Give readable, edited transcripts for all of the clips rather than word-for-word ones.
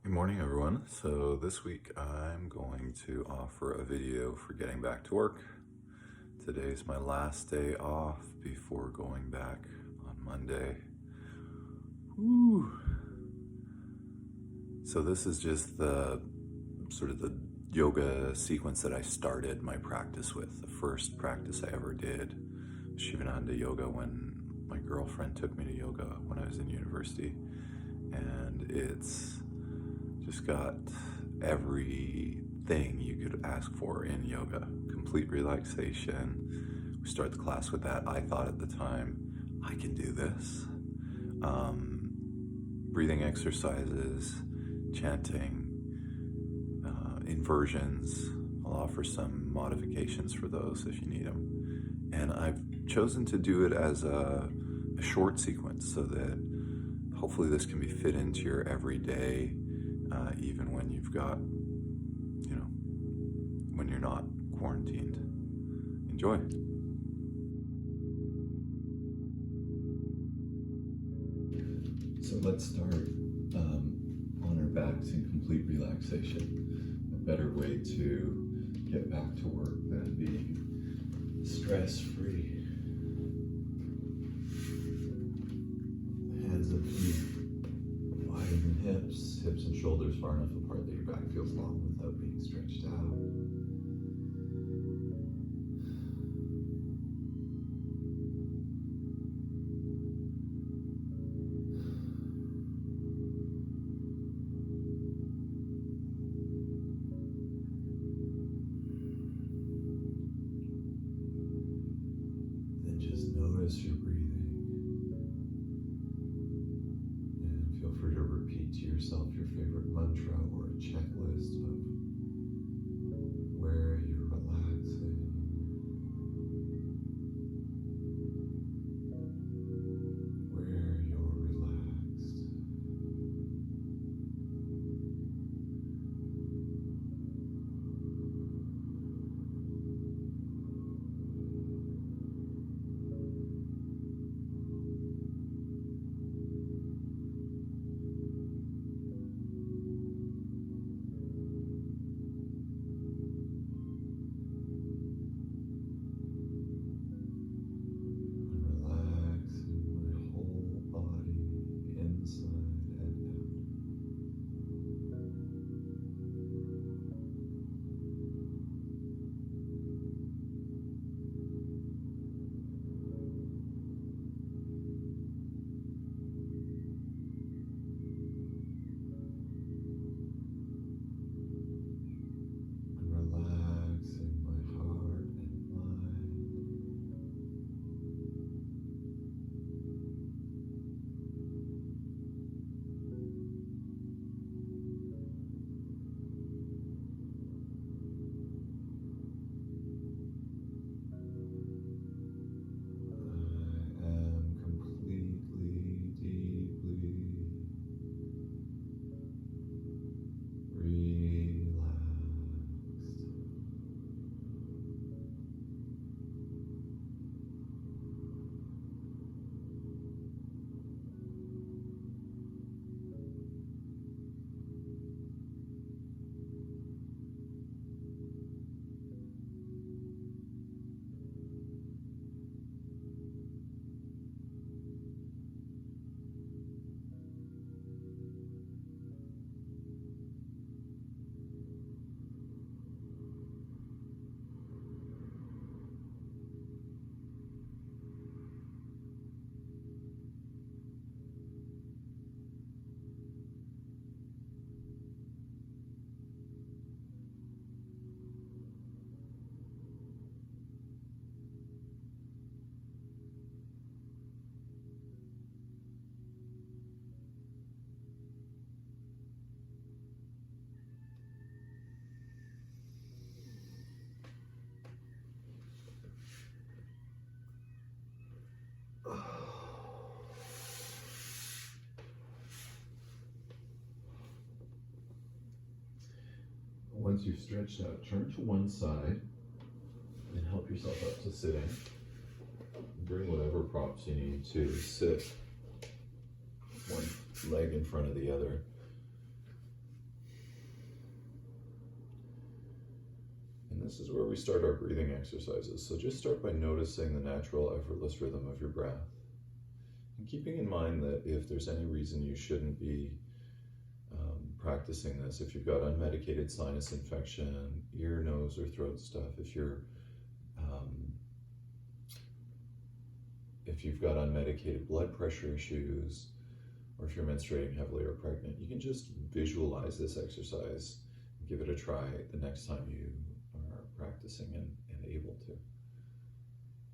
Good morning, everyone. So this week I'm going to offer a video for getting back to work. Today's my last day off before going back on Monday. Woo. So this is just the yoga sequence that I started my practice with. The first practice I ever did was Shivananda yoga when my girlfriend took me to yoga when I was in university. And it's just got everything you could ask for in yoga. Complete relaxation. We start the class with that. I thought at the time, I can do this. Breathing exercises, chanting, inversions. I'll offer some modifications for those if you need them. And I've chosen to do it as a short sequence so that hopefully this can be fit into your everyday, even when you've got, when you're not quarantined. Enjoy. So let's start on our backs in complete relaxation. A better way to get back to work than being stress-free. Hands and feet wider than hips and shoulders far enough apart that your back feels long without being stretched out. Then just notice your breathing. And feel free to repeat to yourself your favorite mantra or a checklist of where you're relaxing. Where you're relaxed. Once you've stretched out, turn to one side and help yourself up to sitting. Bring whatever props you need to sit one leg in front of the other. this is where we start our breathing exercises. So just start by noticing the natural, effortless rhythm of your breath. And keeping in mind that if there's any reason you shouldn't be practicing this, if you've got unmedicated sinus infection, ear, nose, or throat stuff, if you've got unmedicated blood pressure issues, or if you're menstruating heavily or pregnant, you can just visualize this exercise and give it a try the next time you are practicing and able to.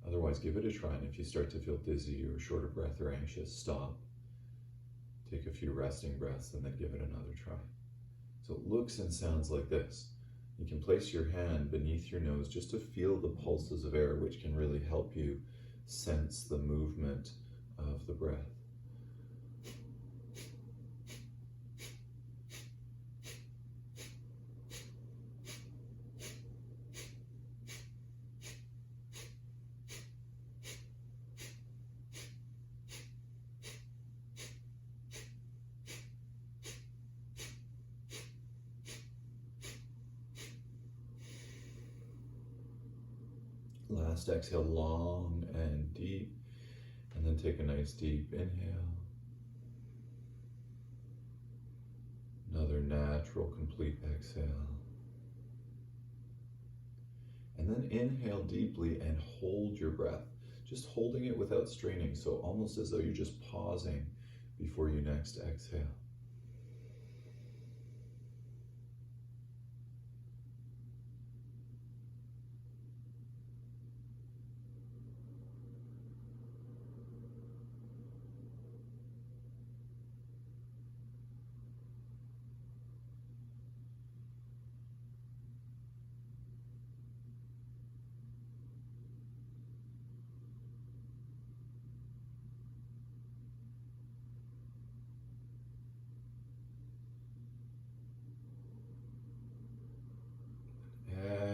Otherwise, give it a try, and if you start to feel dizzy or short of breath or anxious, stop. Take a few resting breaths and then give it another try. So it looks and sounds like this. You can place your hand beneath your nose just to feel the pulses of air, which can really help you sense the movement of the breath. Last exhale, long and deep, and then take a nice deep inhale. Another natural, complete exhale. And then inhale deeply and hold your breath, just holding it without straining, so almost as though you're just pausing before you next exhale.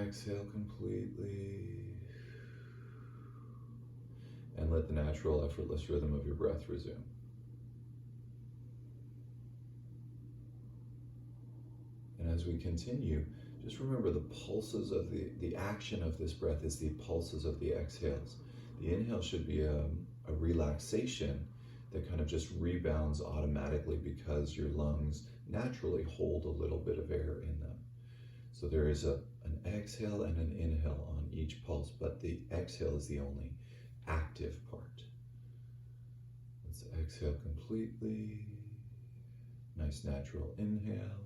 Exhale completely. And let the natural, effortless rhythm of your breath resume. And as we continue, just remember the pulses of the action of this breath is the pulses of the exhales. The inhale should be a relaxation that kind of just rebounds automatically because your lungs naturally hold a little bit of air in them. So there is an exhale and an inhale on each pulse, but the exhale is the only active part. Let's exhale completely. Nice natural inhale.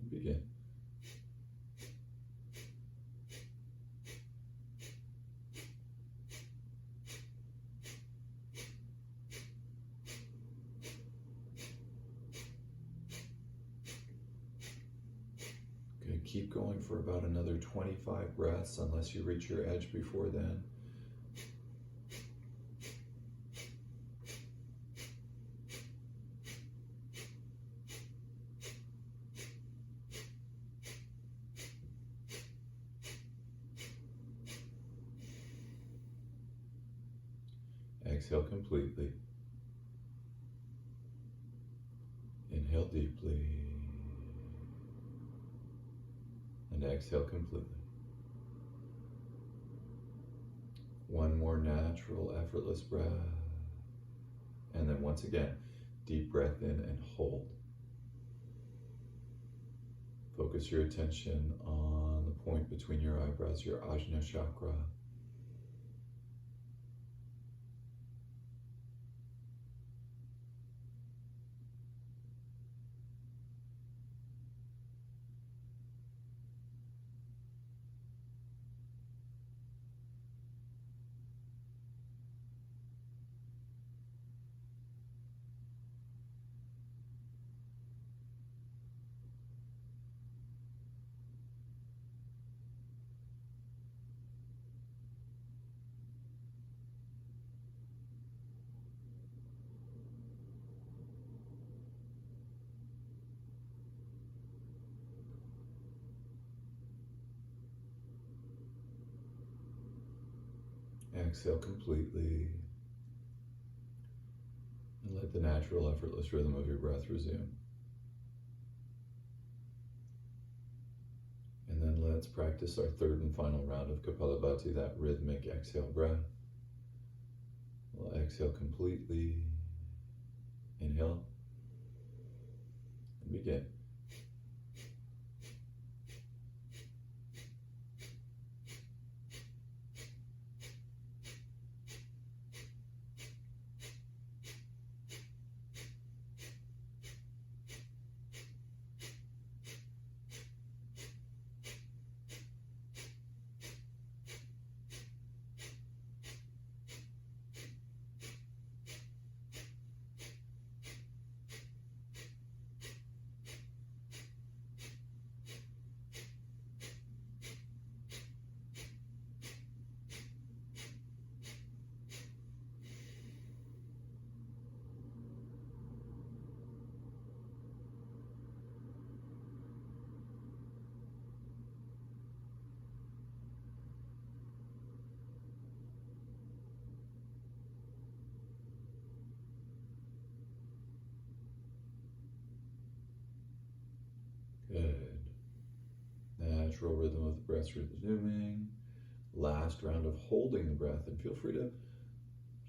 And begin. Keep going for about another 25 breaths unless you reach your edge before then. Exhale completely. Inhale deeply. And exhale completely. One more natural, effortless breath. And then once again, deep breath in and hold. Focus your attention on the point between your eyebrows, your Ajna chakra. Exhale completely. And let the natural, effortless rhythm of your breath resume. And let's practice our third and final round of Kapalabhati, that rhythmic exhale breath. We'll exhale completely. Inhale and begin. Good. Natural rhythm of the breath resuming. Last round of holding the breath, and feel free to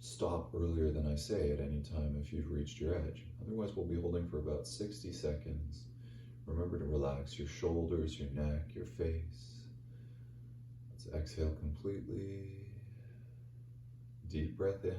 stop earlier than I say at any time if you've reached your edge. Otherwise, we'll be holding for about 60 seconds. Remember to relax your shoulders, your neck, your face. Let's exhale completely. Deep breath in.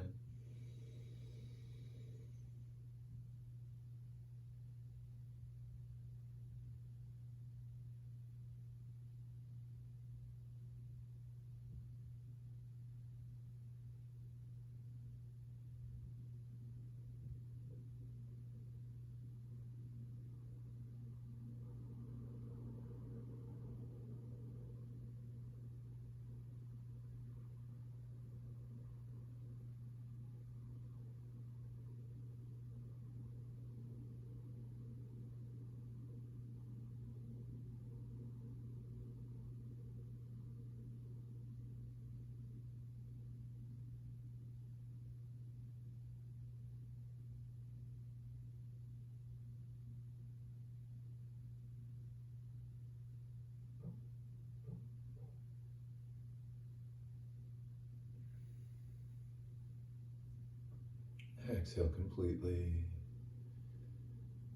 Exhale completely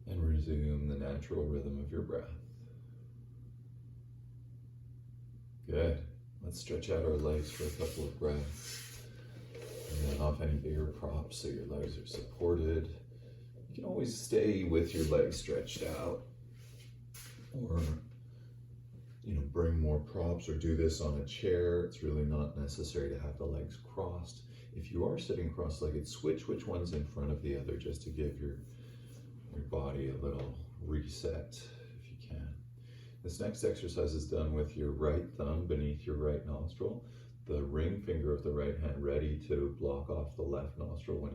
and resume the natural rhythm of your breath. Good. Let's stretch out our legs for a couple of breaths. And then off any bigger props so your legs are supported. You can always stay with your legs stretched out, or bring more props, or do this on a chair. It's really not necessary to have the legs crossed. If you are sitting cross-legged, switch which one's in front of the other just to give your body a little reset if you can. This next exercise is done with your right thumb beneath your right nostril, the ring finger of the right hand ready to block off the left nostril when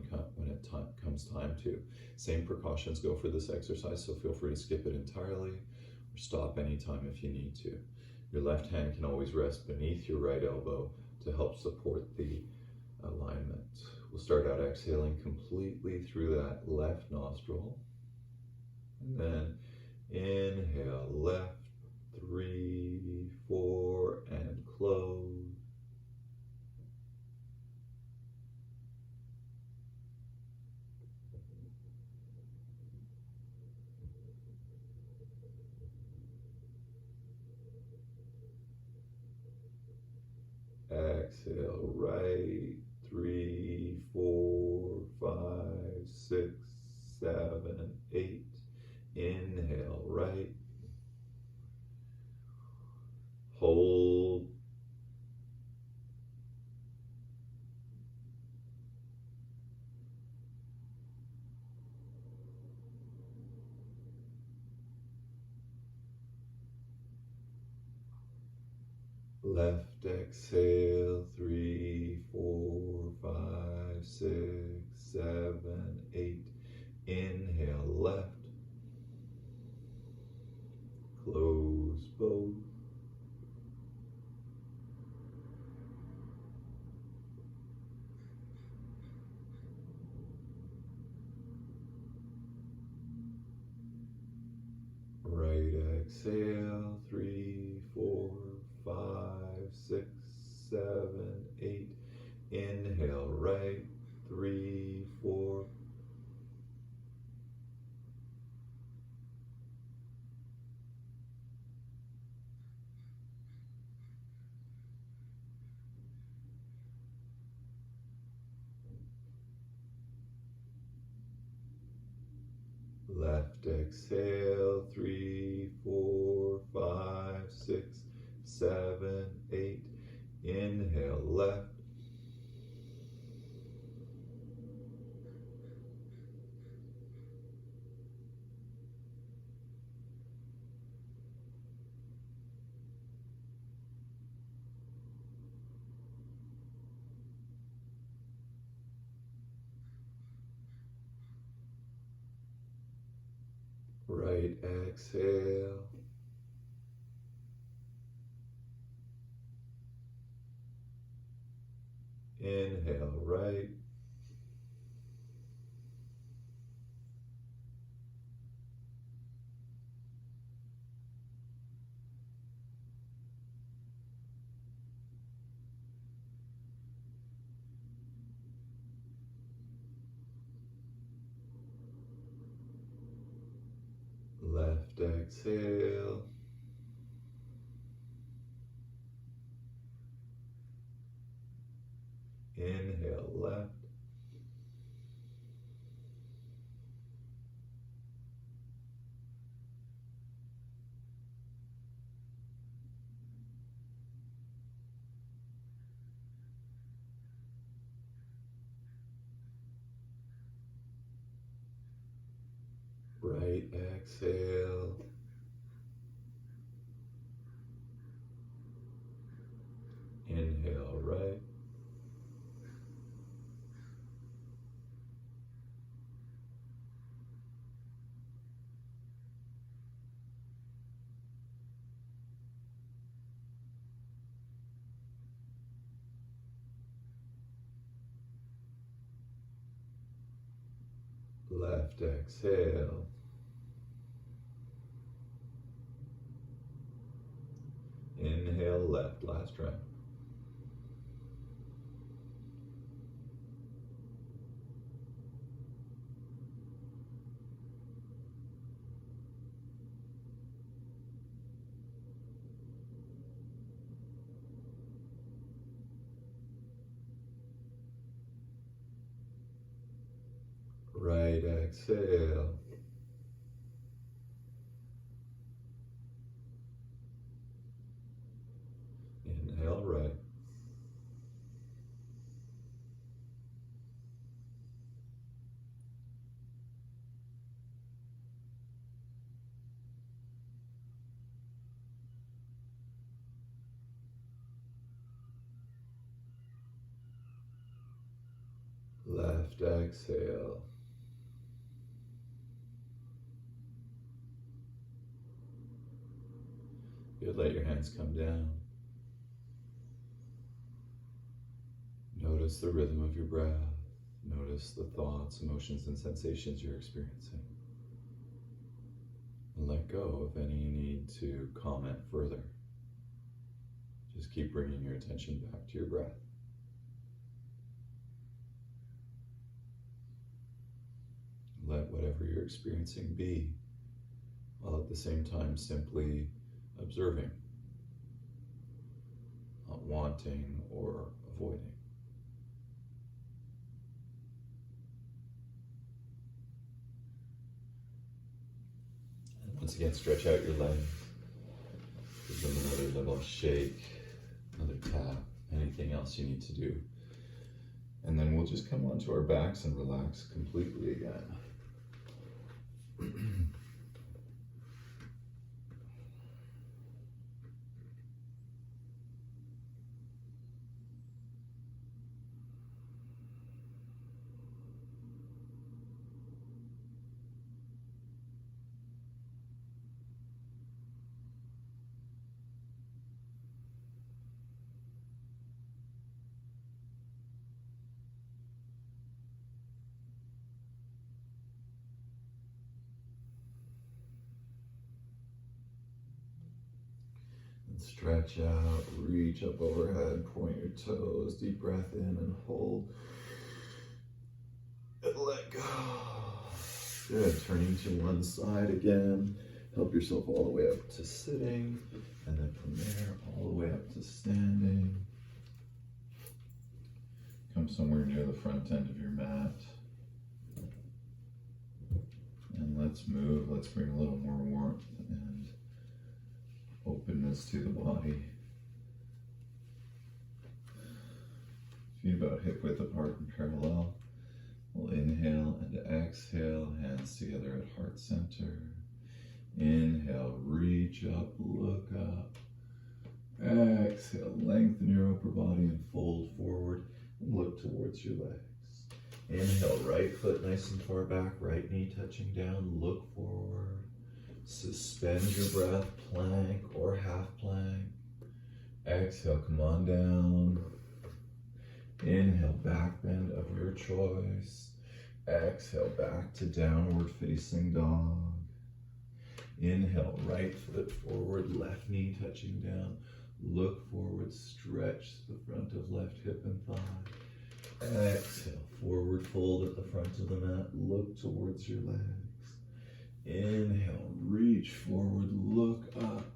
it comes time to. Same precautions go for this exercise, so feel free to skip it entirely or stop anytime if you need to. Your left hand can always rest beneath your right elbow to help support the alignment. We'll start out exhaling completely through that left nostril. And then inhale, left, 3, 4, and close. Exhale, right, 3, 4, 5, 6, 7, 8. Inhale, right. Hold. Left exhale, 3, 4, 5, 6, 7, 8. Inhale, left. Close both. Right exhale, 3, 4, Left exhale, 3, 4, 5, 6, 7, 8. Inhale, left. Right exhale. Inhale, right. Left exhale. Inhale, left. Right exhale. Inhale, right. Left exhale. Inhale, left. Last round. Right exhale. Inhale, right. Left exhale. Good. Let your hands come down. Notice the rhythm of your breath. Notice the thoughts, emotions, and sensations you're experiencing. And let go of any need to comment further. Just keep bringing your attention back to your breath. Let whatever you're experiencing be, while at the same time simply observing, not wanting or avoiding. And once again, stretch out your legs. Give them another little shake, another tap, anything else you need to do. And then we'll just come onto our backs and relax completely again. Stretch out, reach up overhead, point your toes, deep breath in and hold. And let go. Good, turning to one side again. Help yourself all the way up to sitting, and then from there, all the way up to standing. Come somewhere near the front end of your mat. And And let's move. Let's bring a little more warmth and openness to the body. Feet about hip width apart and parallel. We'll inhale and exhale, hands together at heart center. Inhale, reach up, look up. Exhale, lengthen your upper body and fold forward and look towards your legs. Inhale, right foot nice and far back, right knee touching down, look forward. Suspend your breath, plank or half plank. Exhale, come on down. Inhale, back bend of your choice. Exhale, back to downward facing dog. Inhale, right foot forward, left knee touching down. Look forward, stretch the front of left hip and thigh. Exhale, forward fold at the front of the mat. Look towards your legs. Inhale, reach forward, look up.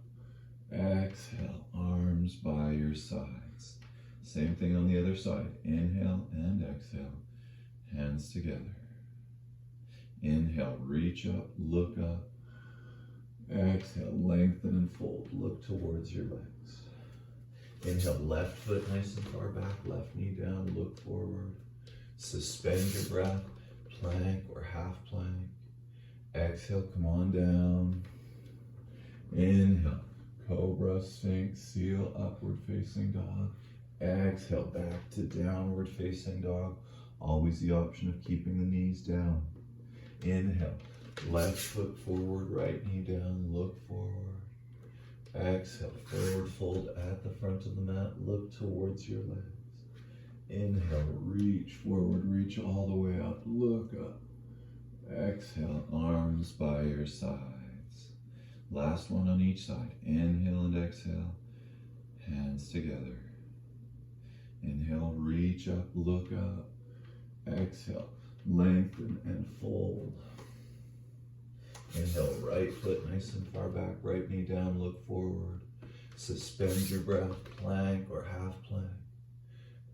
Exhale, arms by your sides. Same thing on the other side. Inhale and exhale, hands together. Inhale, reach up, look up. Exhale, lengthen and fold, look towards your legs. Inhale, left foot nice and far back, left knee down, look forward. Suspend your breath, plank or half plank. Exhale, come on down. Inhale, cobra, sphinx, seal, upward facing dog. Exhale, back to downward facing dog. Always the option of keeping the knees down. Inhale, left foot forward, right knee down, look forward. Exhale, forward fold at the front of the mat, look towards your legs. Inhale, reach forward, reach all the way up, look up. Exhale, arms by your sides. Last one on each side. Inhale and exhale, hands together. Inhale, reach up, look up. Exhale, lengthen and fold. Inhale, right foot nice and far back, right knee down, look forward. Suspend your breath, plank or half plank.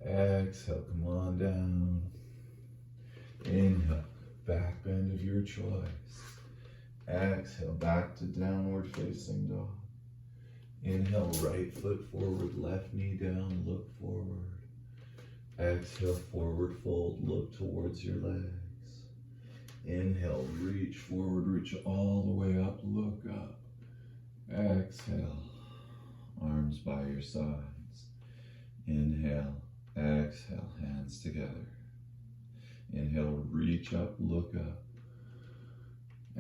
Exhale, come on down. Inhale, back bend of your choice. Exhale, back to downward facing dog. Inhale, right foot forward, left knee down, look forward. Exhale, forward fold, look towards your legs. Inhale, reach forward, reach all the way up, look up. Exhale, arms by your sides. Inhale, exhale, hands together. Inhale, reach up, look up.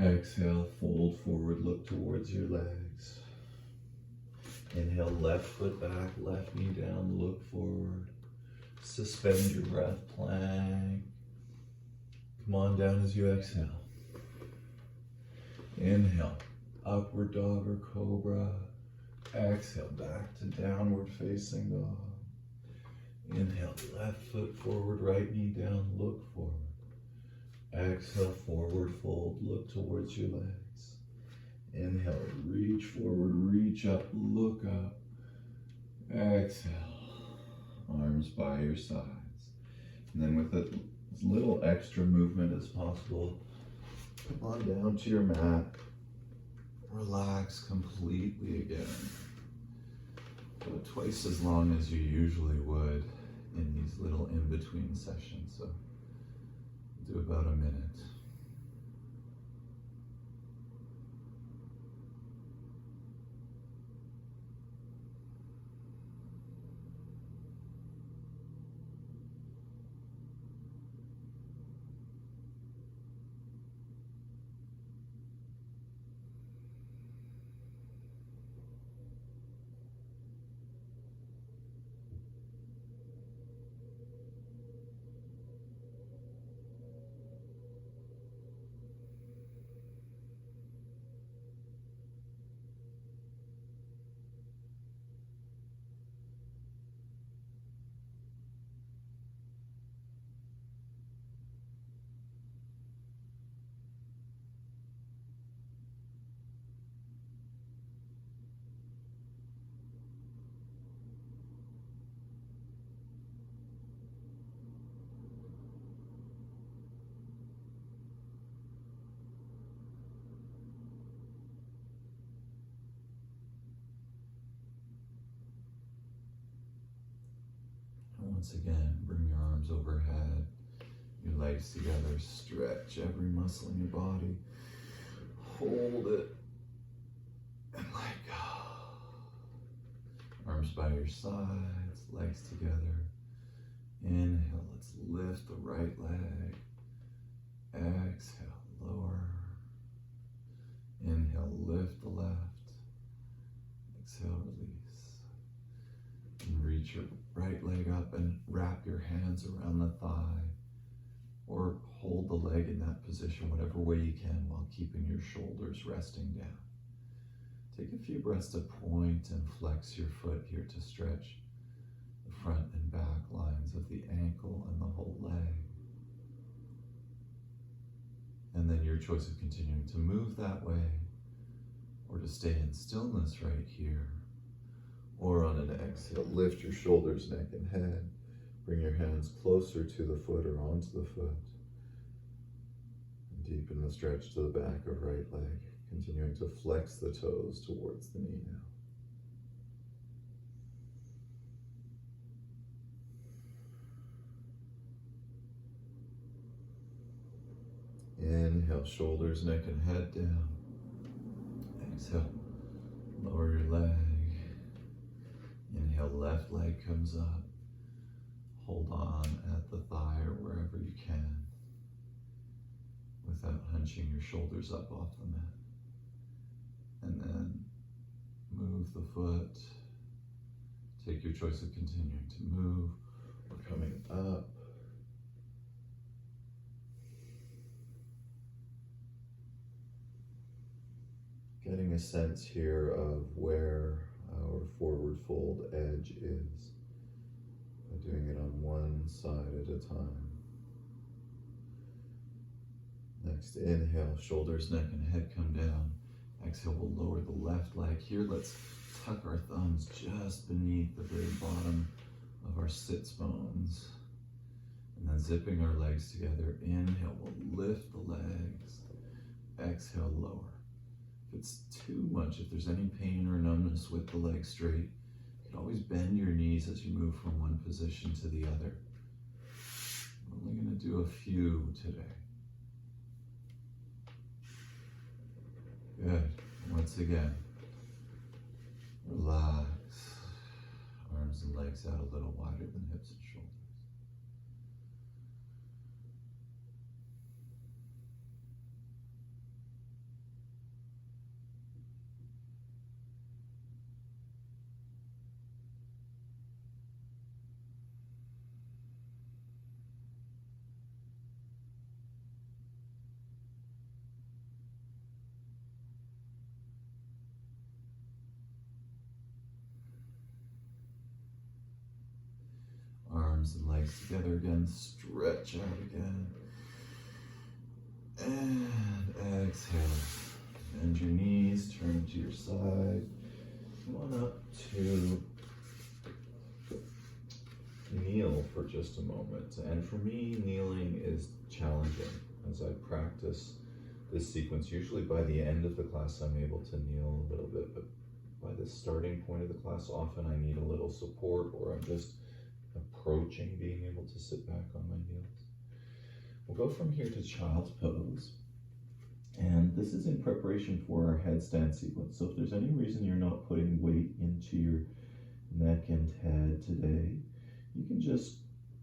Exhale, fold forward, look towards your legs. Inhale, left foot back, left knee down, look forward. Suspend your breath, plank. Come on down as you exhale. Inhale, upward dog or cobra. Exhale, back to downward facing dog. Inhale, left foot forward, right knee down, look forward. Exhale, forward fold, look towards your legs. Inhale, reach forward, reach up, look up. Exhale, arms by your sides. And then with as little extra movement as possible, come on down to your mat. Relax completely again. Go twice as long as you usually would in these little in-between sessions. So do about a minute. Once again, bring your arms overhead, your legs together, stretch every muscle in your body. Hold it and let go. Arms by your sides, legs together. Inhale, let's lift the right leg. Exhale, lower. Inhale, lift the left. Exhale, release. And reach your right leg up and wrap your hands around the thigh. Or hold the leg in that position, whatever way you can, while keeping your shoulders resting down. Take a few breaths to point and flex your foot here to stretch the front and back lines of the ankle and the whole leg. And then your choice of continuing to move that way, or to stay in stillness right here. Or on an exhale, lift your shoulders, neck, and head. Bring your hands closer to the foot or onto the foot. And deepen the stretch to the back of right leg, continuing to flex the toes towards the knee now. Inhale, shoulders, neck, and head down. Exhale, lower your leg. Inhale, left leg comes up. Hold on at the thigh or wherever you can without hunching your shoulders up off the mat. And then move the foot. Take your choice of continuing to move or coming up. Getting a sense here of where our forward fold edge is. Doing it on one side at a time. Next, inhale, shoulders, neck, and head come down. Exhale, we'll lower the left leg. Here, let's tuck our thumbs just beneath the very bottom of our sits bones. And then zipping our legs together. Inhale, we'll lift the legs. Exhale, lower. If it's too much, if there's any pain or numbness with the legs straight, always bend your knees as you move from one position to the other. We're only going to do a few today. Good. Once again, relax. Arms and legs out a little wider than hips and shoulders. Arms and legs together again, stretch out again. And exhale. Bend your knees, turn to your side. Come on up to kneel for just a moment. And for me, kneeling is challenging as I practice this sequence. Usually by the end of the class, I'm able to kneel a little bit, but by the starting point of the class, often I need a little support, or I'm just approaching being able to sit back on my heels. We'll go from here to child's pose. And this is in preparation for our headstand sequence. So if there's any reason you're not putting weight into your neck and head today, you can just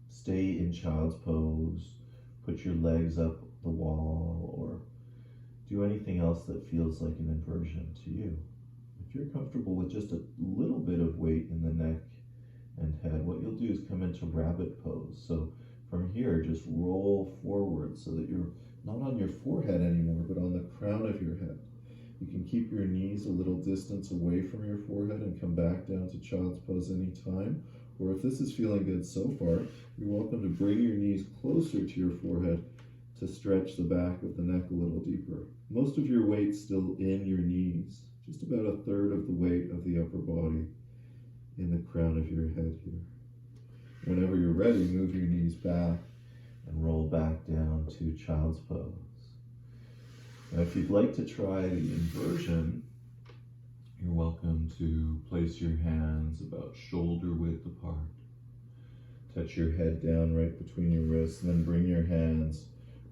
stay in child's pose, put your legs up the wall, or do anything else that feels like an inversion to you. If you're comfortable with just a little bit of weight in the neck and head, what you'll do is come into rabbit pose. So from here, just roll forward so that you're not on your forehead anymore, but on the crown of your head. You can keep your knees a little distance away from your forehead and come back down to child's pose anytime. Or if this is feeling good so far, you're welcome to bring your knees closer to your forehead to stretch the back of the neck a little deeper. Most of your weight's still in your knees, just about a third of the weight of the upper body in the crown of your head here. Whenever you're ready, move your knees back and roll back down to child's pose. Now, if you'd like to try the inversion, you're welcome to place your hands about shoulder width apart. Touch your head down right between your wrists, and then bring your hands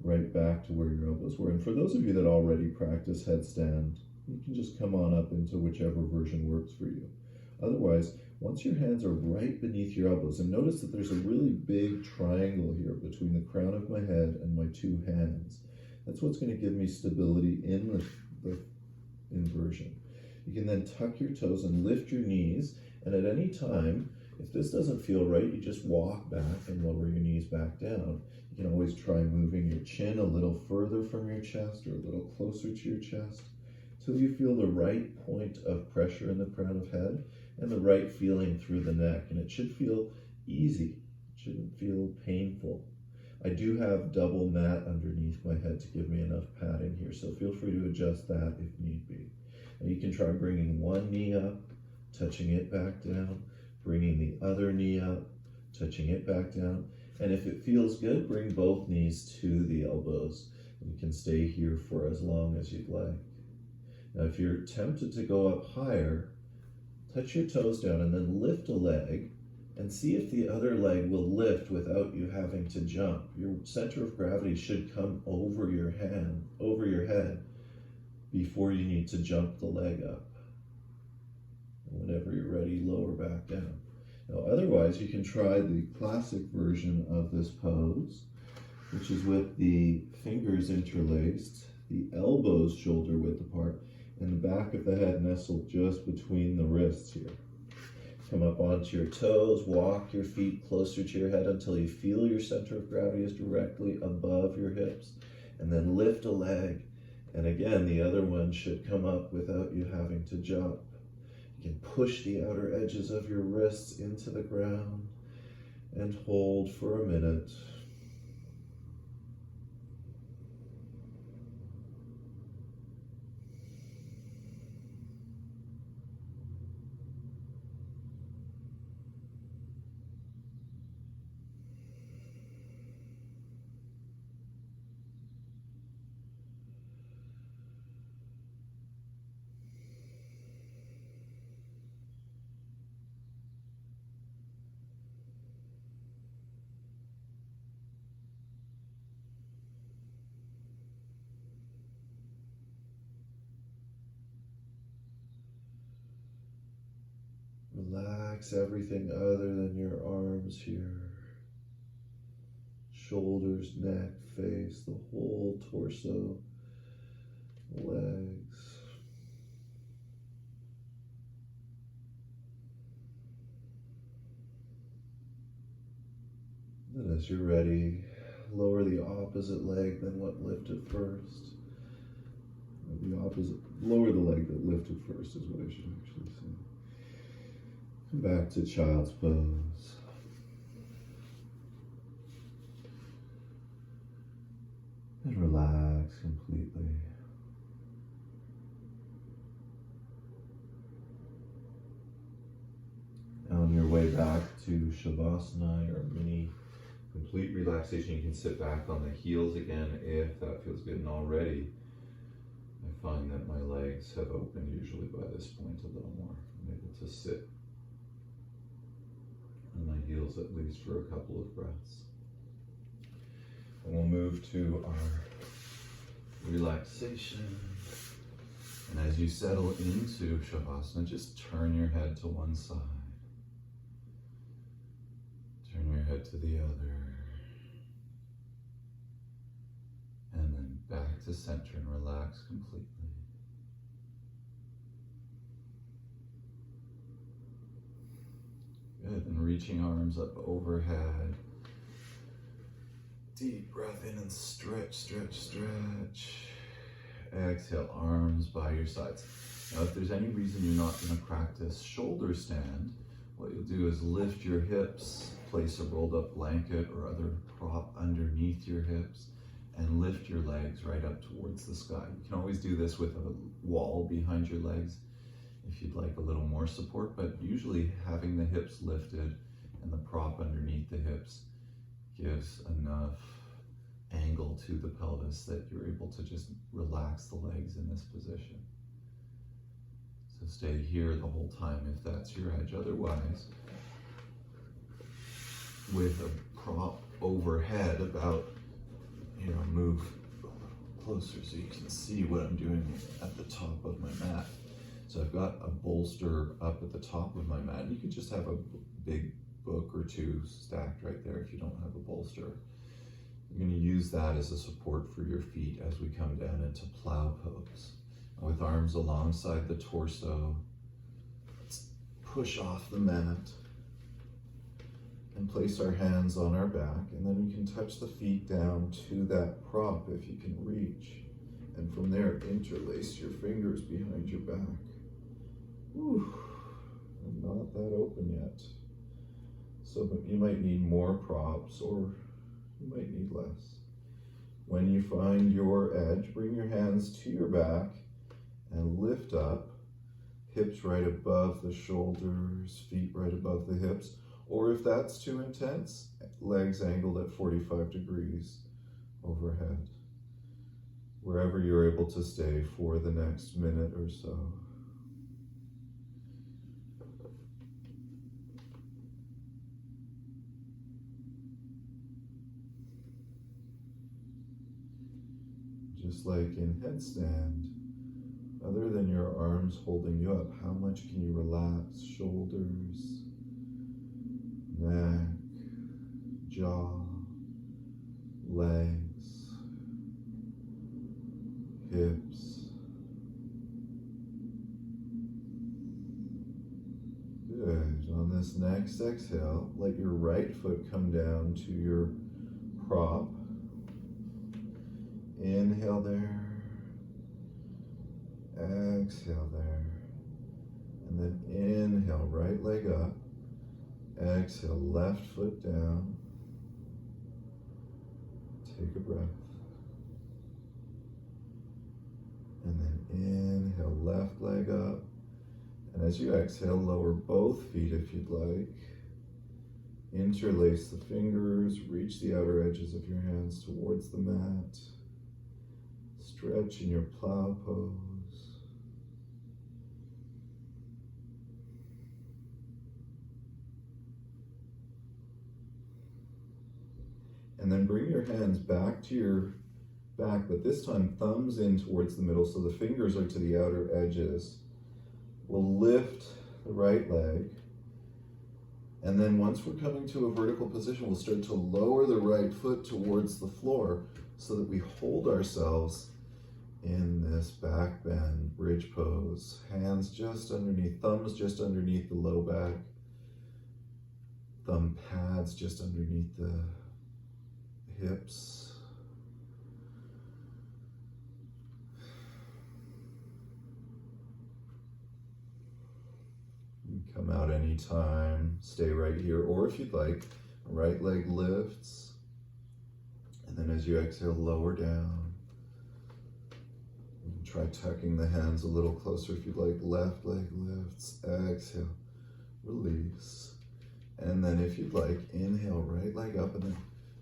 right back to where your elbows were. And for those of you that already practice headstand, you can just come on up into whichever version works for you. Otherwise, once your hands are right beneath your elbows, and notice that there's a really big triangle here between the crown of my head and my two hands. That's what's going to give me stability in the inversion. You can then tuck your toes and lift your knees, and at any time, if this doesn't feel right, you just walk back and lower your knees back down. You can always try moving your chin a little further from your chest or a little closer to your chest till you feel the right point of pressure in the crown of head and the right feeling through the neck. And it should feel easy. It shouldn't feel painful. I do have double mat underneath my head to give me enough padding here, so feel free to adjust that if need be. And you can try bringing one knee up, touching it back down, bringing the other knee up, touching it back down. And if it feels good, bring both knees to the elbows. You can stay here for as long as you'd like. Now, if you're tempted to go up higher, touch your toes down and then lift a leg and see if the other leg will lift without you having to jump. Your center of gravity should come over your head before you need to jump the leg up. And whenever you're ready, lower back down. Now, otherwise, you can try the classic version of this pose, which is with the fingers interlaced, the elbows shoulder width apart, and the back of the head nestled just between the wrists here. Come up onto your toes, walk your feet closer to your head until you feel your center of gravity is directly above your hips, and then lift a leg. And again, the other one should come up without you having to jump. You can push the outer edges of your wrists into the ground and hold for a minute. Relax everything other than your arms here. Shoulders, neck, face, the whole torso, legs. And as you're ready, lower the opposite leg than what lifted first. Lower the leg that lifted first is what I should actually say. Come back to child's pose. And relax completely. On your way back to Shavasana, or mini complete relaxation, you can sit back on the heels again if that feels good. And already, I find that my legs have opened usually by this point a little more. I'm able to sit on my heels at least for a couple of breaths. And we'll move to our relaxation. And as you settle into Shavasana, just turn your head to one side. Turn your head to the other. And then back to center and relax completely. Good, and reaching arms up overhead. Deep breath in and stretch, stretch, stretch. Exhale, arms by your sides. Now, if there's any reason you're not going to practice shoulder stand, what you'll do is lift your hips, place a rolled up blanket or other prop underneath your hips, and lift your legs right up towards the sky. You can always do this with a wall behind your legs if you'd like a little more support, but usually having the hips lifted and the prop underneath the hips gives enough angle to the pelvis that you're able to just relax the legs in this position. So stay here the whole time if that's your edge. Otherwise, with a prop overhead about, move closer so you can see what I'm doing at the top of my mat. So I've got a bolster up at the top of my mat. You could just have a big book or two stacked right there if you don't have a bolster. You're going to use that as a support for your feet as we come down into plow pose. With arms alongside the torso, let's push off the mat and place our hands on our back, and then we can touch the feet down to that prop if you can reach. And from there, interlace your fingers behind your back. Whew, I'm not that open yet. So you might need more props or you might need less. When you find your edge, bring your hands to your back and lift up. Hips right above the shoulders, feet right above the hips. Or if that's too intense, legs angled at 45 degrees overhead. Wherever you're able to stay for the next minute or so. Just like in headstand, other than your arms holding you up, how much can you relax? Shoulders, neck, jaw, legs, hips. Good. On this next exhale, let your right foot come down to your prop. Inhale there. Exhale there. And then inhale, right leg up. Exhale, left foot down. Take a breath. And then inhale, left leg up. And as you exhale, lower both feet if you'd like. Interlace the fingers, reach the outer edges of your hands towards the mat. Stretch in your plow pose. And then bring your hands back to your back, but this time thumbs in towards the middle so the fingers are to the outer edges. We'll lift the right leg. And then once we're coming to a vertical position, we'll start to lower the right foot towards the floor so that we hold ourselves in this back bend bridge pose. Hands just underneath, thumbs just underneath the low back. Thumb pads just underneath the hips. You can come out anytime, stay right here, or if you'd like, right leg lifts, and then as you exhale, lower down. You can try tucking the hands a little closer if you'd like. Left leg lifts, exhale, release. And then if you'd like, inhale, right leg up, and then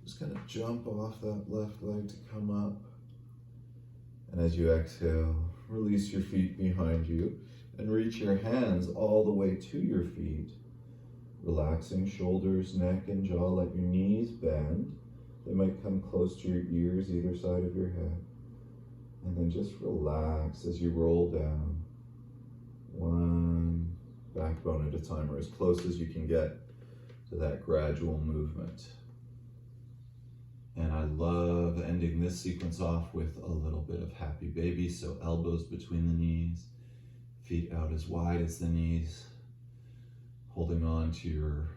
just kind of jump off that left leg to come up. And as you exhale, release your feet behind you and reach your hands all the way to your feet. Relaxing shoulders, neck, and jaw. Let your knees bend. They might come close to your ears, either side of your head. And then just relax as you roll down. One backbone at a time, or as close as you can get to that gradual movement. And I love ending this sequence off with a little bit of happy baby. So elbows between the knees, feet out as wide as the knees, holding on to your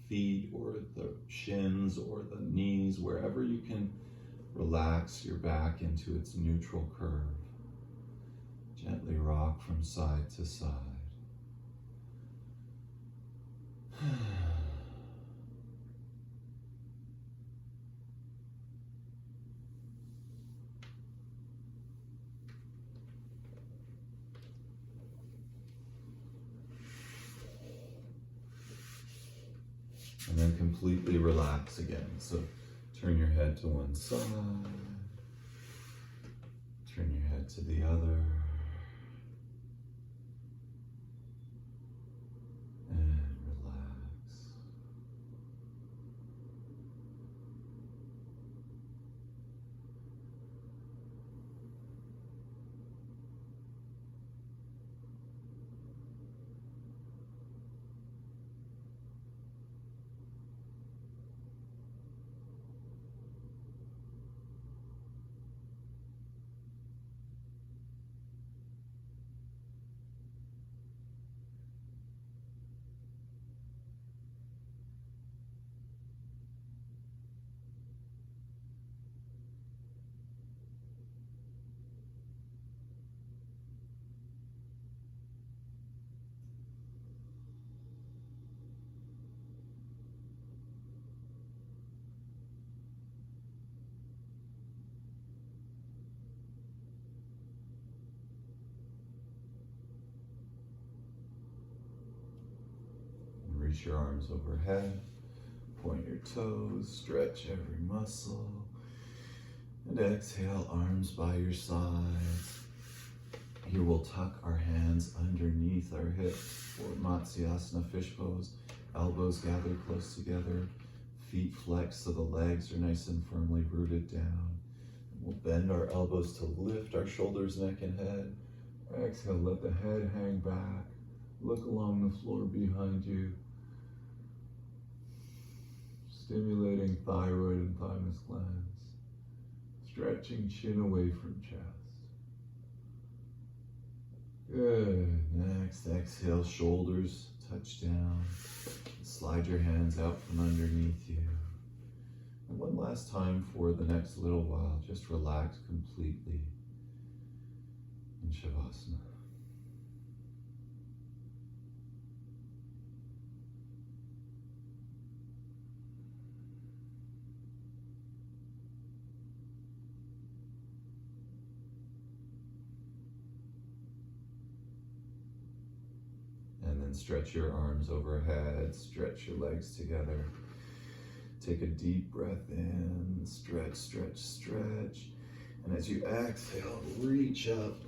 feet or the shins or the knees, wherever you can relax your back into its neutral curve. Gently rock from side to side. And then completely relax again. So turn your head to one side, turn your head to the other, and relax. reach your arms overhead. Point your toes, stretch every muscle. And exhale, arms by your sides. Here we'll tuck our hands underneath our hips for Matsyasana fish pose. Elbows gather close together. Feet flex so the legs are nice and firmly rooted down. We'll bend our elbows to lift our shoulders, neck, and head. Exhale, let the head hang back. Look along the floor behind you. Stimulating thyroid and thymus glands. Stretching chin away from chest. Good. Next, exhale, shoulders touch down. Slide your hands out from underneath you. And one last time for the next little while, just relax completely in Shavasana. And then stretch your arms overhead, stretch your legs together. Take a deep breath in, stretch, stretch, stretch. And as you exhale, reach up.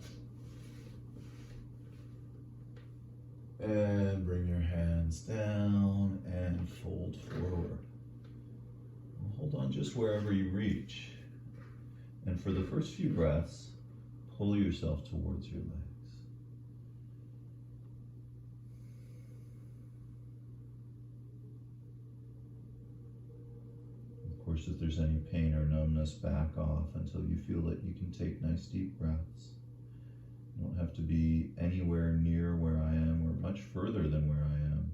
And bring your hands down and fold forward. Hold on just wherever you reach. And for the first few breaths, pull yourself towards your legs. Of course, if there's any pain or numbness, back off until you feel that you can take nice deep breaths. You don't have to be anywhere near where I am or much further than where I am.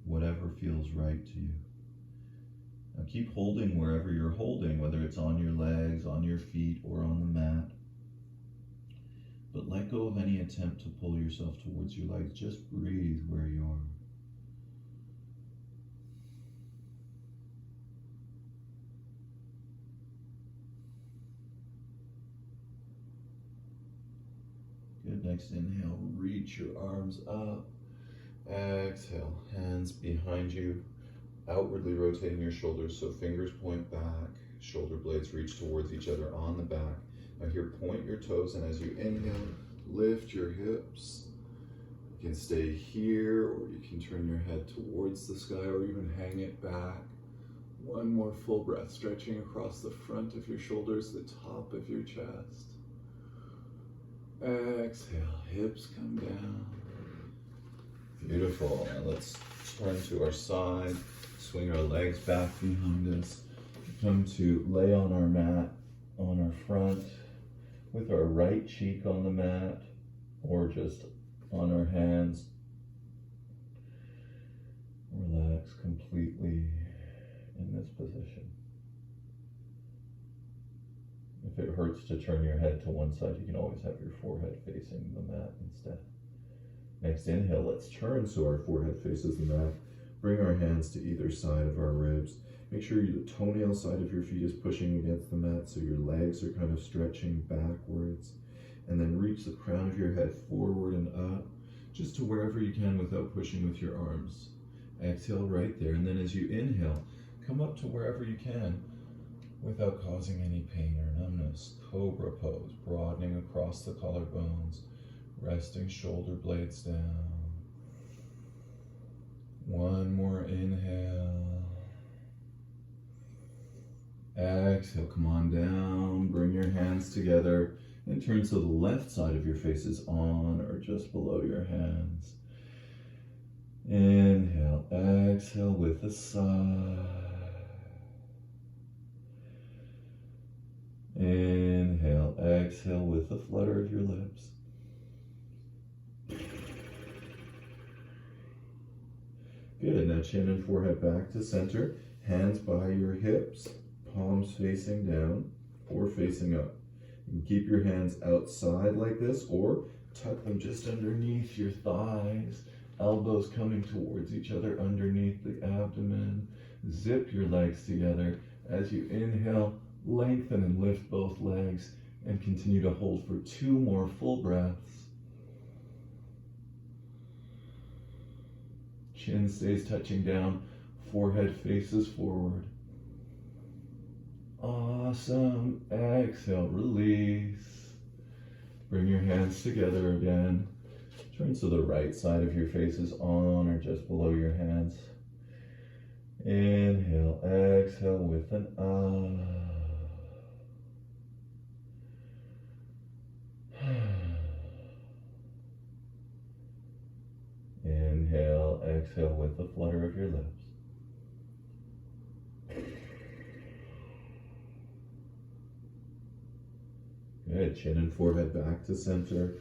Whatever feels right to you. Now keep holding wherever you're holding, whether it's on your legs, on your feet, or on the mat. But let go of any attempt to pull yourself towards your legs. Just breathe where you are. Good. Next inhale, reach your arms up. Exhale, hands behind you, outwardly rotating your shoulders so fingers point back, shoulder blades reach towards each other on the back. Now here, point your toes, and as you inhale, lift your hips. You can stay here, or you can turn your head towards the sky, or even hang it back. One more full breath, stretching across the front of your shoulders, the top of your chest. Exhale, hips come down. Beautiful. Now let's turn to our side, swing our legs back behind us. Come to lay on our mat, on our front, with our right cheek on the mat, or just on our hands. Relax completely in this position. If it hurts to turn your head to one side, you can always have your forehead facing the mat instead. Next inhale, let's turn so our forehead faces the mat. Bring our hands to either side of our ribs. Make sure the toenail side of your feet is pushing against the mat so your legs are kind of stretching backwards. And then reach the crown of your head forward and up, just to wherever you can without pushing with your arms. Exhale right there, and then as you inhale, come up to wherever you can without causing any pain or numbness. Cobra pose, broadening across the collarbones, resting shoulder blades down. One more inhale. Exhale, come on down, bring your hands together, and turn so the left side of your face is on or just below your hands. Inhale, exhale with a sigh. Inhale, exhale with a flutter of your lips. Good, now chin and forehead back to center, hands by your hips, palms facing down or facing up. You can keep your hands outside like this or tuck them just underneath your thighs, elbows coming towards each other underneath the abdomen. Zip your legs together. As you inhale, lengthen and lift both legs and continue to hold for 2 more full breaths. Chin stays touching down, forehead faces forward. Awesome. Exhale, release. Bring your hands together again. Turn so the right side of your face is on or just below your hands. Inhale, exhale with an Inhale, exhale with the flutter of your lips. Good. Chin and forehead back to center.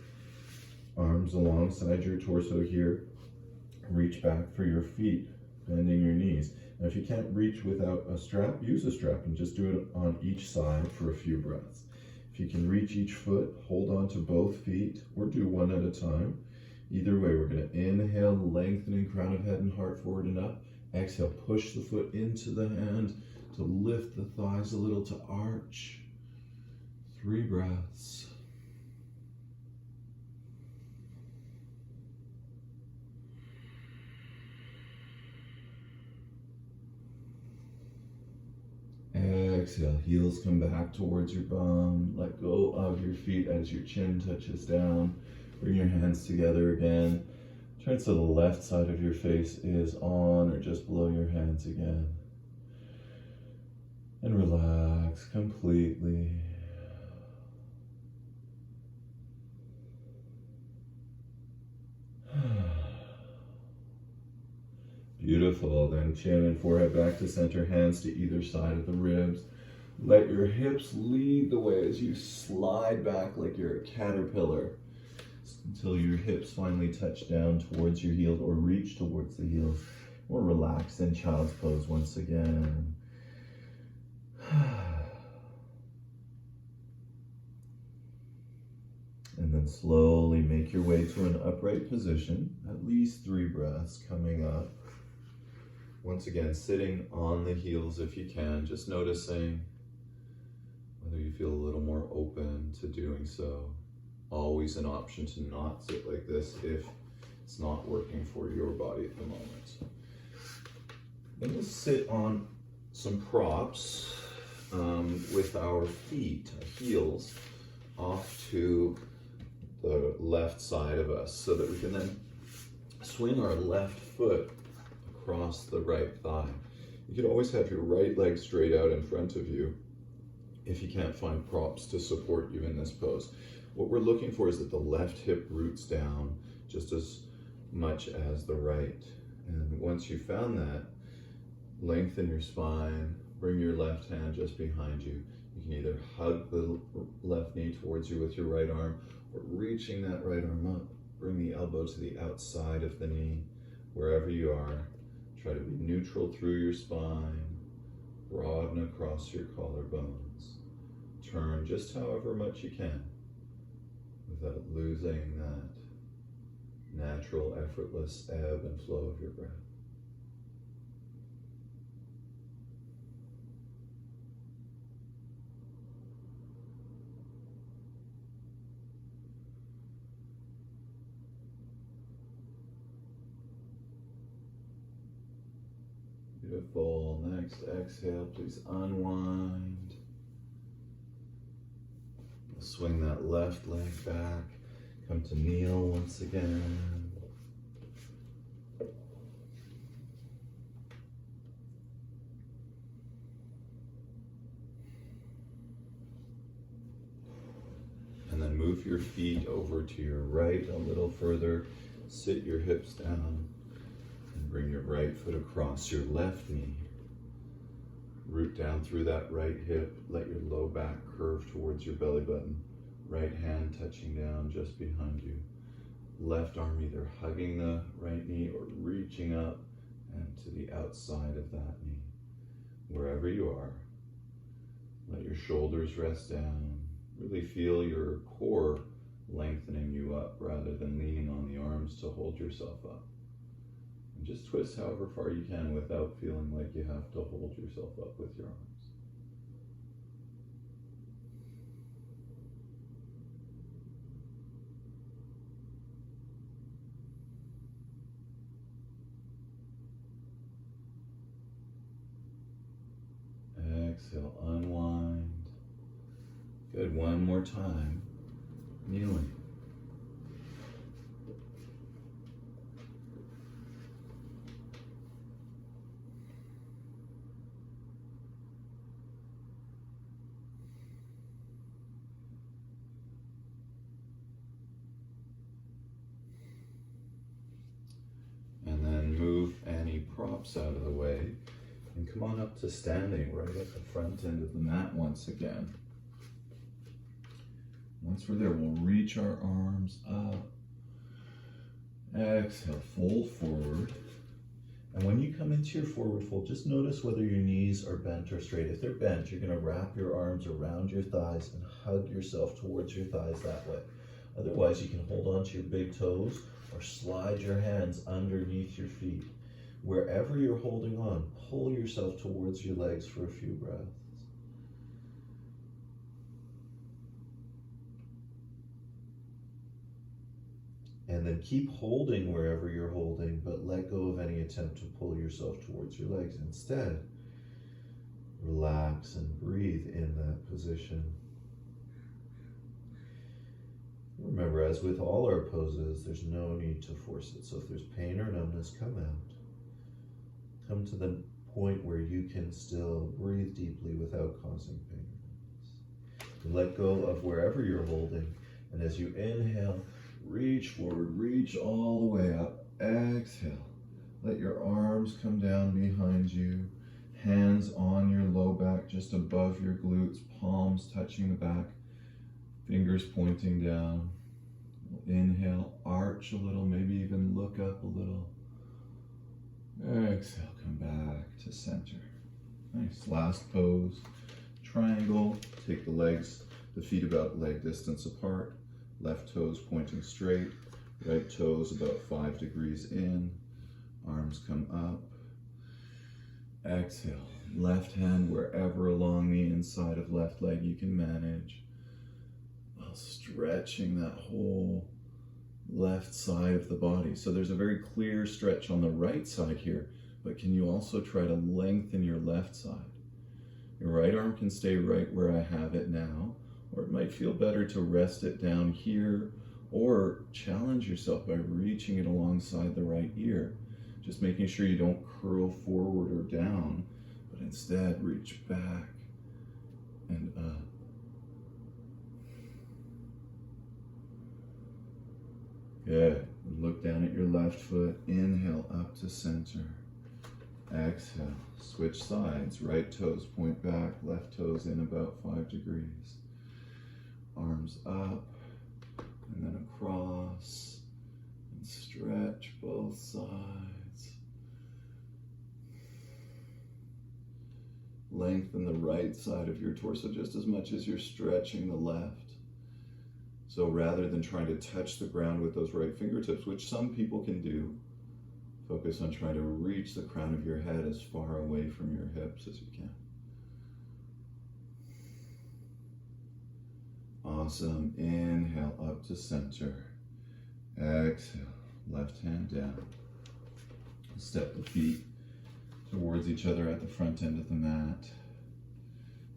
Arms alongside your torso here. Reach back for your feet, bending your knees. Now, if you can't reach without a strap, use a strap and just do it on each side for a few breaths. If you can reach each foot, hold on to both feet or do one at a time. Either way, we're going to inhale, lengthening crown of head and heart forward and up. Exhale, push the foot into the hand to lift the thighs a little, to arch. 3 breaths. Exhale, heels come back towards your bum. Let go of your feet as your chin touches down. Bring your hands together again. Turn so the left side of your face is on or just below your hands again. And relax completely. Beautiful. Then chin and forehead back to center, hands to either side of the ribs. Let your hips lead the way as you slide back like you're a caterpillar until your hips finally touch down towards your heels or reach towards the heels. Or relax in child's pose once again. And then slowly make your way to an upright position. At least 3 breaths coming up. Once again, sitting on the heels if you can, just noticing whether you feel a little more open to doing so. Always an option to not sit like this if it's not working for your body at the moment. Then we'll sit on some props with our feet, heels, off to the left side of us so that we can then swing our left foot across the right thigh. You could always have your right leg straight out in front of you if you can't find props to support you in this pose. What we're looking for is that the left hip roots down just as much as the right. And once you've found that, lengthen your spine, bring your left hand just behind you. You can either hug the left knee towards you with your right arm or reaching that right arm up, bring the elbow to the outside of the knee, wherever you are. Try to be neutral through your spine, broaden across your collarbones. Turn just however much you can without losing that natural, effortless ebb and flow of your breath. Beautiful. Next exhale, please unwind. Swing that left leg back. Come to kneel once again. And then move your feet over to your right a little further. Sit your hips down. Bring your right foot across your left knee. Root down through that right hip. Let your low back curve towards your belly button. Right hand touching down just behind you. Left arm either hugging the right knee or reaching up and to the outside of that knee. Wherever you are, let your shoulders rest down. Really feel your core lengthening you up rather than leaning on the arms to hold yourself up. Just twist however far you can without feeling like you have to hold yourself up with your arms. one more time, kneeling. And then move any props out of the way and come on up to standing right at the front end of the mat once again. Once we're there, we'll reach our arms up. Exhale, fold forward. And when you come into your forward fold, just notice whether your knees are bent or straight. If they're bent, you're going to wrap your arms around your thighs and hug yourself towards your thighs that way. Otherwise, you can hold on to your big toes or slide your hands underneath your feet. Wherever you're holding on, pull yourself towards your legs for a few breaths. And then keep holding wherever you're holding, but let go of any attempt to pull yourself towards your legs. Instead, relax and breathe in that position. Remember, as with all our poses, there's no need to force it. So if there's pain or numbness, come out. Come to the point where you can still breathe deeply without causing pain or numbness. Let go of wherever you're holding. And as you inhale, reach forward, reach all the way up. Exhale. Let your arms come down behind you. Hands on your low back, just above your glutes, palms touching the back. Fingers pointing down. Inhale, arch a little, maybe even look up a little. Exhale, come back to center. Nice, last pose. Triangle, take the feet about leg distance apart. Left toes pointing straight. Right toes about 5 degrees in. Arms come up. Exhale, left hand wherever along the inside of left leg you can manage. Stretching that whole left side of the body. So there's a very clear stretch on the right side here, but can you also try to lengthen your left side? Your right arm can stay right where I have it now, or it might feel better to rest it down here, or challenge yourself by reaching it alongside the right ear. Just making sure you don't curl forward or down, but instead reach back and up. Good. Look down at your left foot. Inhale up to center. Exhale. Switch sides. Right toes point back. Left toes in about 5 degrees. Arms up and then across. And stretch both sides. Lengthen the right side of your torso just as much as you're stretching the left. So rather than trying to touch the ground with those right fingertips, which some people can do, focus on trying to reach the crown of your head as far away from your hips as you can. Awesome. Inhale up to center. Exhale. Left hand down. Step the feet towards each other at the front end of the mat.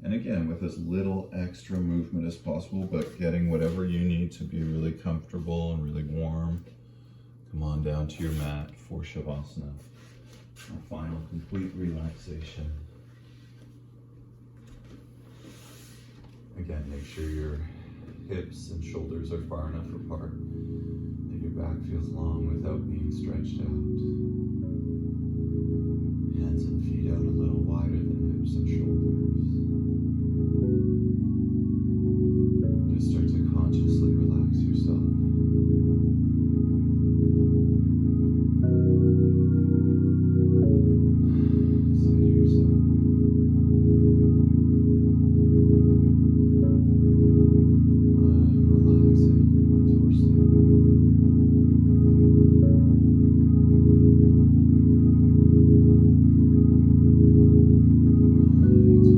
And again, with as little extra movement as possible, but getting whatever you need to be really comfortable and really warm. Come on down to your mat for Shavasana, our final complete relaxation. Again, make sure your hips and shoulders are far enough apart that your back feels long without being stretched out. Hands and feet out a little wider than hips and shoulders. Just start to consciously relax yourself. Say to yourself, I'm relaxing my torso. My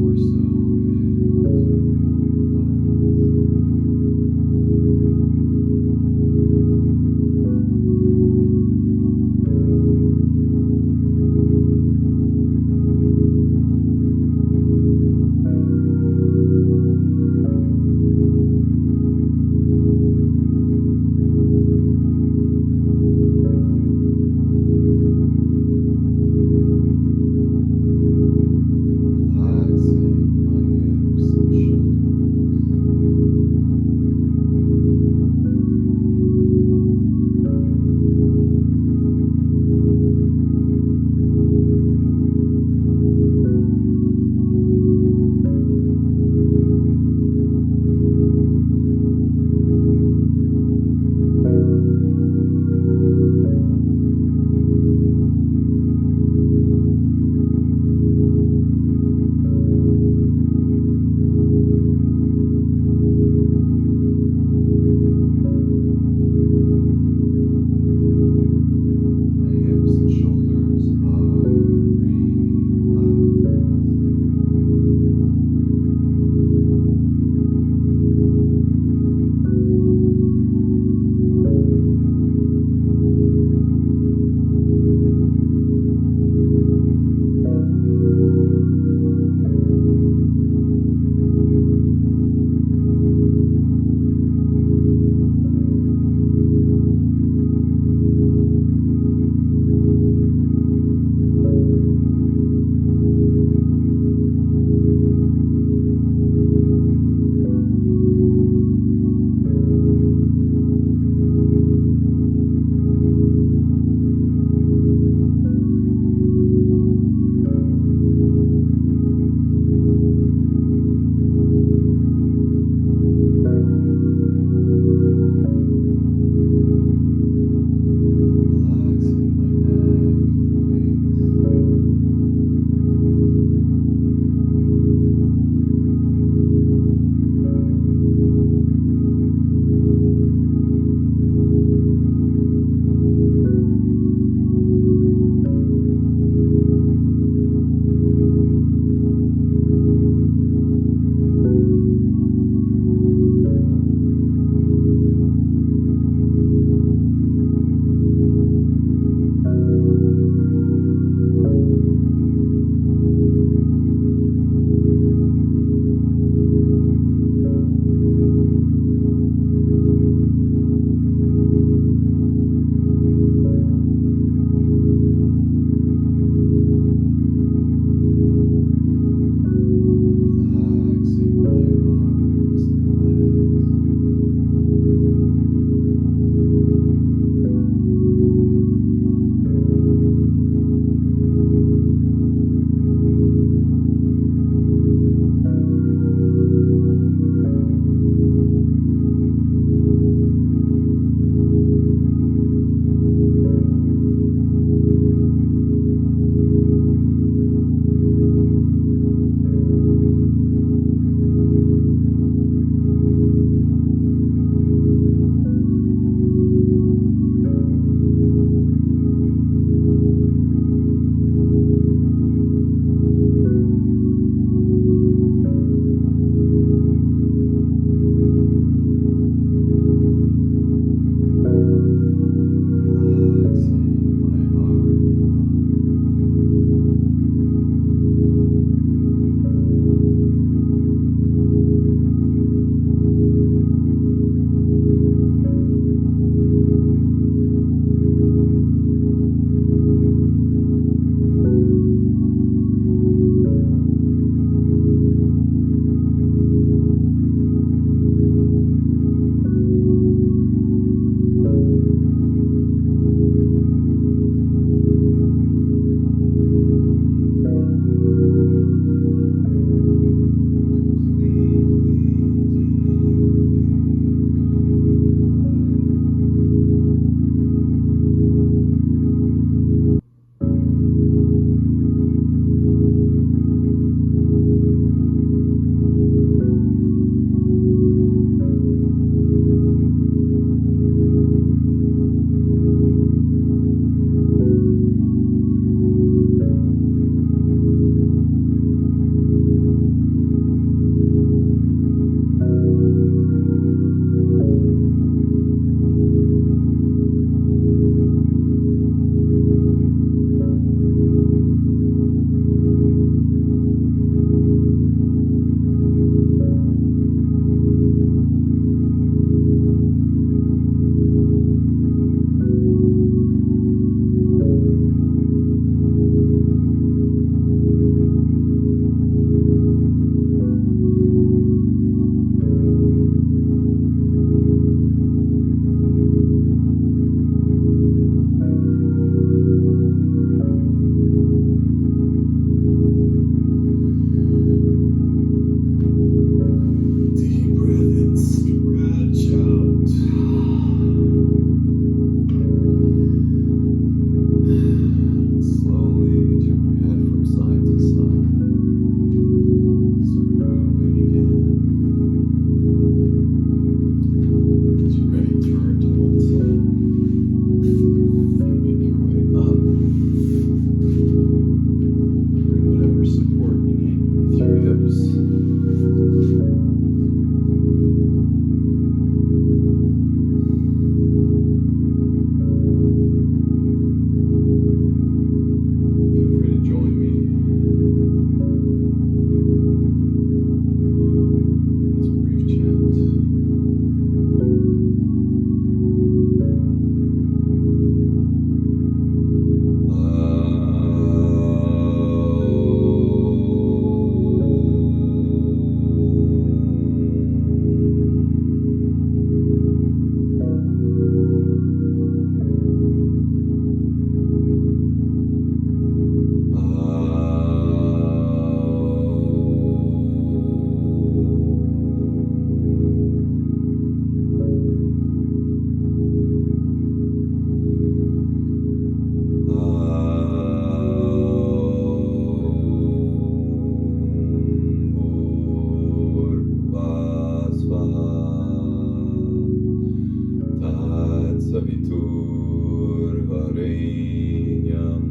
Varenyam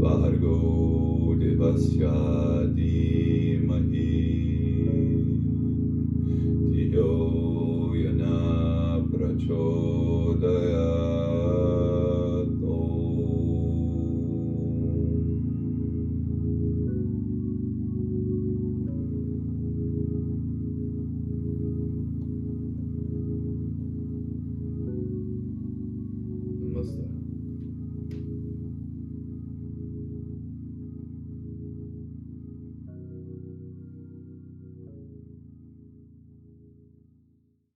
Bhargo Devasya Dhimahi Dhiyo Yana Prachodayat